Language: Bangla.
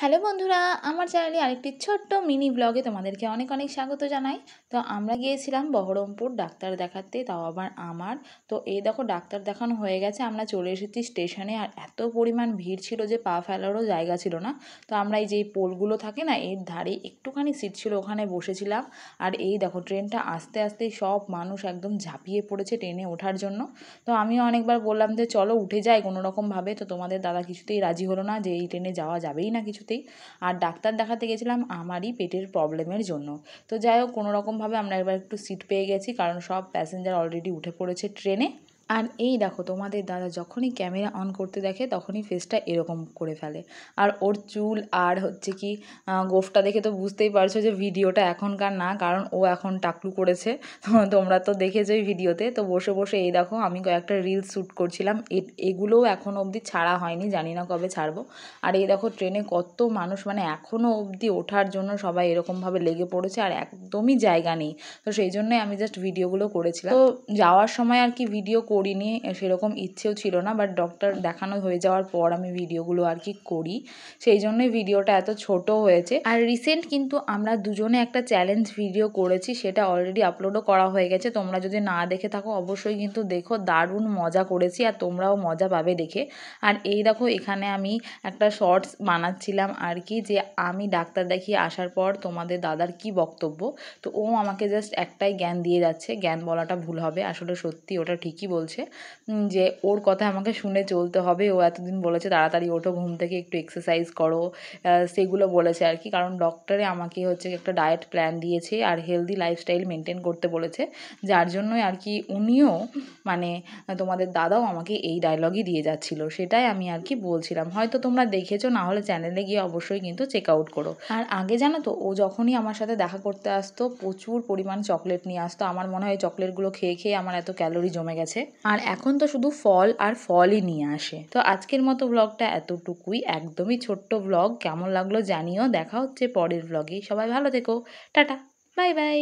হ্যালো বন্ধুরা, আমার চ্যানেলে আরেকটি ছোট্ট মিনি ব্লগে তোমাদেরকে অনেক অনেক স্বাগত জানাই। তো আমরা গিয়েছিলাম বহরমপুর ডাক্তার দেখাতে, তাও আবার আমার। তো এই দেখো ডাক্তার দেখানো হয়ে গেছে, আমরা চলে এসেছি স্টেশনে। আর এত পরিমাণ ভিড় ছিল যে পা ফেলারও জায়গা ছিল না। তো আমরা এই যে পোলগুলো থাকে না, এর ধারে একটুখানি সিট ছিল, ওখানে বসেছিলাম। আর এই দেখো ট্রেনটা আস্তে আস্তে সব মানুষ একদম ঝাঁপিয়ে পড়েছে ট্রেনে ওঠার জন্য। তো আমিও অনেকবার বললাম যে চলো উঠে যাই কোনো রকমভাবে, তো তোমাদের দাদা কিছুতেই রাজি হলো না, যে এই ট্রেনে যাওয়া যাবেই না কিছুতেই। আর ডাক্তার দেখাতে গেছিলাম আমারই পেটের প্রবলেমের জন্য। তো যাই হোক কোনো রকমভাবে আমরা এবার একটু সিট পেয়ে গেছি, কারণ সব প্যাসেঞ্জার অলরেডি উঠে পড়েছে ট্রেনে। আর এই দেখো তোমাদের দাদা যখনই ক্যামেরা অন করতে দেখে তখনই ফেসটা এরকম করে ফেলে। আর ওর চুল আর হচ্ছে কি গোফটা দেখে তো বুঝতেই পারছো যে ভিডিওটা এখনকার না, কারণ ও এখন টাকলু করেছে। তোমরা তো দেখেছোই ভিডিওতে। তো বসে বসে এই দেখো আমি কয়েকটা রিলস শ্যুট করছিলাম, এগুলোও এখনও অবধি ছাড়া হয়নি, জানি না কবে ছাড়বো। আর এই দেখো ট্রেনে কত মানুষ, মানে এখনও অবধি ওঠার জন্য সবাই এরকমভাবে লেগে পড়েছে, আর একদমই জায়গা নেই। তো সেই জন্যই আমি জাস্ট ভিডিওগুলো করেছিলাম। তো যাওয়ার সময় আর কি ভিডিও করিনি, সেরকম ইচ্ছেও ছিল না, বাট ডক্টর দেখানো হয়ে যাওয়ার পর আমি ভিডিওগুলো আর কি করি, সেই জন্যই ভিডিওটা এত ছোট হয়েছে। আর রিসেন্ট কিন্তু আমরা দুজনে একটা চ্যালেঞ্জ ভিডিও করেছি, সেটা অলরেডি আপলোডও করা হয়ে গেছে। তোমরা যদি না দেখে থাকো অবশ্যই কিন্তু দেখো, দারুণ মজা করেছি আর তোমরাও মজা পাবে দেখে। আর এই দেখো এখানে আমি একটা শর্টস বানাচ্ছিলাম আর কি, যে আমি ডাক্তার দেখিয়ে আসার পর তোমাদের দাদার কি বক্তব্য। তো ও আমাকে জাস্ট একটাই জ্ঞান দিয়ে যাচ্ছে, জ্ঞান বলাটা ভুল হবে, আসলে সত্যি ওটা ঠিকই বলছে, যে ওর কথা আমাকে শুনে চলতে হবে। ও এতদিন বলেছে তাড়াতাড়ি ওঠো ঘুম থেকে, একটু এক্সারসাইজ করো, সেগুলো বলেছে আর কি। কারণ ডক্টরে আমাকে হচ্ছে একটা ডায়েট প্ল্যান দিয়েছে আর হেলদি লাইফস্টাইল মেনটেন করতে বলেছে, যার জন্যই আর কি উনিও মানে তোমাদের দাদাও আমাকে এই ডায়লগই দিয়ে যাচ্ছিল, সেটাই আমি আর কি বলছিলাম। হয়তো তোমরা দেখেছো, না হলে চ্যানেলে গিয়ে অবশ্যই কিন্তু চেক আউট করো। আর আগে জানো তো, ও যখনই আমার সাথে দেখা করতে আসতো প্রচুর পরিমাণ চকলেট নিয়ে আসতো। আমার মনে হয় চকলেটগুলো খেয়ে খেয়ে আমার এত ক্যালোরি জমে গেছে। আর এখন তো শুধু ফল আর ফলই নিয়ে আসে। তো আজকের মতো ব্লগটা এতটুকুই, একদমই ছোট্ট ব্লগ। কেমন লাগলো জানিও, দেখা হচ্ছে পরের ব্লগে। সবাই ভালো থেকো, টাটা, বাই বাই।